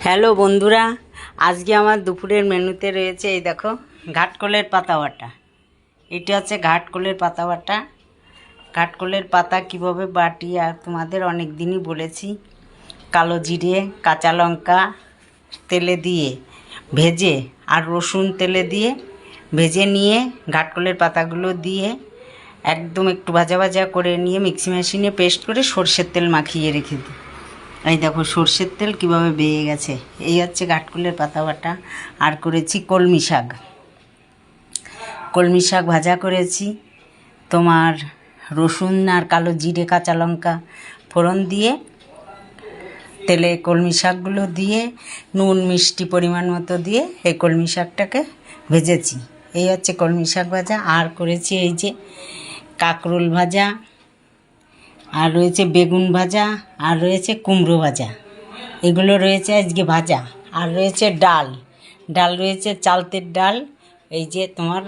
Hello বন্ধুরা, আজকে আমার দুপুরের মেনুতে রয়েছে এই দেখো ঘাটকলের পাতা বাটা। এটা হচ্ছে ঘাটকলের পাতা বাটা। ঘাটকলের পাতা কীভাবে বাটি আর তোমাদের অনেক দিনই বলেছি। কালো জিরে, কাঁচা লঙ্কা তেলে দিয়ে ভেজে আর রসুন তেলে দিয়ে ভেজে নিয়ে ঘাটকলের পাতাগুলো দিয়ে একদম একটু ভাজা ভাজা করে নিয়ে মিক্সি মেশিনে পেস্ট করে সর্ষের তেল মাখিয়ে রেখে দিই। এই দেখো সর্ষের তেল কীভাবে বেয়ে গেছে। এই হচ্ছে ঘাটকলের পাতা বাটা। আর করেছি কলমি শাক। কলমি শাক ভাজা করেছি, তোমার রসুন আর কালো জিরে কাঁচা লঙ্কা ফোড়ন দিয়ে তেলে কলমি শাকগুলো দিয়ে নুন মিষ্টি পরিমাণ মতো দিয়ে এই কলমি শাকটাকে ভেজেছি। এই হচ্ছে কলমি শাক ভাজা। আর করেছি এই যে কাঁকরোল ভাজা, আর রয়েছে বেগুন ভাজা, আর রয়েছে কুমড়ো ভাজা। এগুলো রয়েছে আজকে ভাজা। আর রয়েছে ডাল রয়েছে চালতের ডাল। এই যে তোমার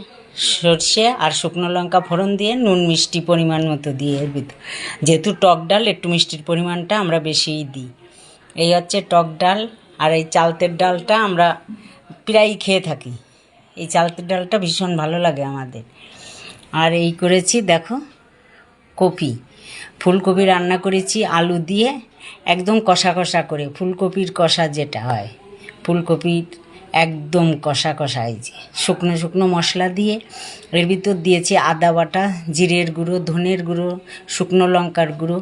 সর্ষে আর শুকনো লঙ্কা ফোড়ন দিয়ে নুন মিষ্টি পরিমাণ মতো দিয়ে এর ভিতর, যেহেতু টক ডাল একটু মিষ্টির পরিমাণটা আমরা বেশিই দিই। এই হচ্ছে টক ডাল। আর এই চালতের ডালটা আমরা প্রায়ই খেয়ে থাকি। এই চালতের ডালটা ভীষণ ভালো লাগে আমাদের। আর এই করেছি দেখো কপি, ফুলকপি রান্না করেছি আলু দিয়ে একদম কষা কষা করে, ফুলকপির কষা যেটা হয়, ফুলকপির একদম কষা কষা। এই যে শুকনো শুকনো মশলা দিয়ে এর ভিতর দিয়েছি আদা বাটা, জিরের গুঁড়ো, ধনের গুঁড়ো, শুকনো লঙ্কার গুঁড়ো।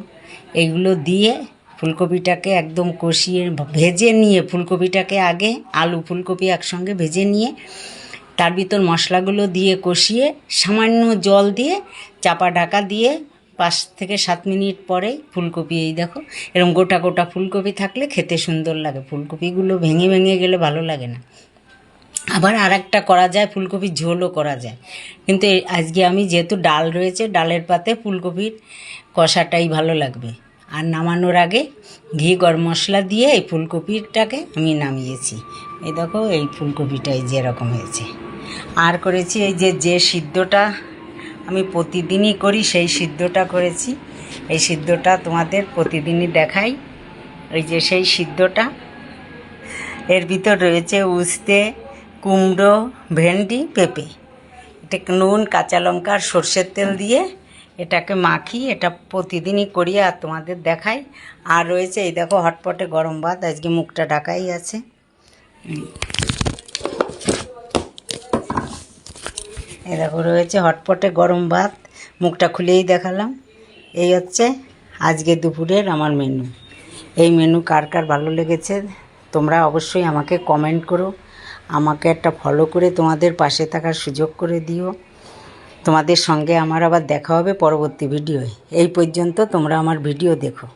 এগুলো দিয়ে ফুলকপিটাকে একদম কষিয়ে ভেজে নিয়ে, ফুলকপিটাকে আগে আলু ফুলকপি একসঙ্গে ভেজে নিয়ে তার ভিতর মশলাগুলো দিয়ে কষিয়ে সামান্য জল দিয়ে চাপা ঢাকা দিয়ে 5 থেকে 7 মিনিট পরেই ফুলকপি, এই দেখো এরকম গোটা গোটা ফুলকপি থাকলে খেতে সুন্দর লাগে। ফুলকপিগুলো ভেঙে ভেঙে গেলে ভালো লাগে না। আবার আর একটা করা যায়, ফুলকপির ঝোলও করা যায়, কিন্তু আজকে আমি যেহেতু ডাল রয়েছে, ডালের পাতে ফুলকপির কষাটাই ভালো লাগবে। আর নামানোর আগে ঘি গরম মশলা দিয়ে এই ফুলকপিটাকে আমি নামিয়েছি। এই দেখো এই ফুলকপিটাই যেরকম হয়েছে। আর করেছি এই যে সিদ্ধটা আমি প্রতিদিনই করি, সেই সিদ্ধটা করেছি। এই সিদ্ধটা তোমাদের প্রতিদিনই দেখাই। এই যে সেই সিদ্ধটা, এর ভিতর রয়েছে উস্তে, কুমড়ো, ভেন্ডি, পেঁপে। এটাকে নুন কাঁচা লঙ্কা আর সর্ষের তেল দিয়ে এটাকে মাখি। এটা প্রতিদিনই করি আর তোমাদের দেখাই। আর রয়েছে এই দেখো হটপটে গরম ভাত, আজকে মুখটা ঢাকাই আছে। এই দেখো রয়েছে হটপটে গরম ভাত, মুখটা খুলেই দেখালাম। এই হচ্ছে আজকে দুপুরের আমার মেনু। এই মেনু কার কার ভালো লেগেছে তোমরা অবশ্যই আমাকে কমেন্ট করো, আমাকে একটা ফলো করে তোমাদের পাশে থাকার সুযোগ করে দিও। তোমাদের সঙ্গে আমার আবার দেখা হবে পরবর্তী ভিডিওয়। এই পর্যন্ত তোমরা আমার ভিডিও দেখো।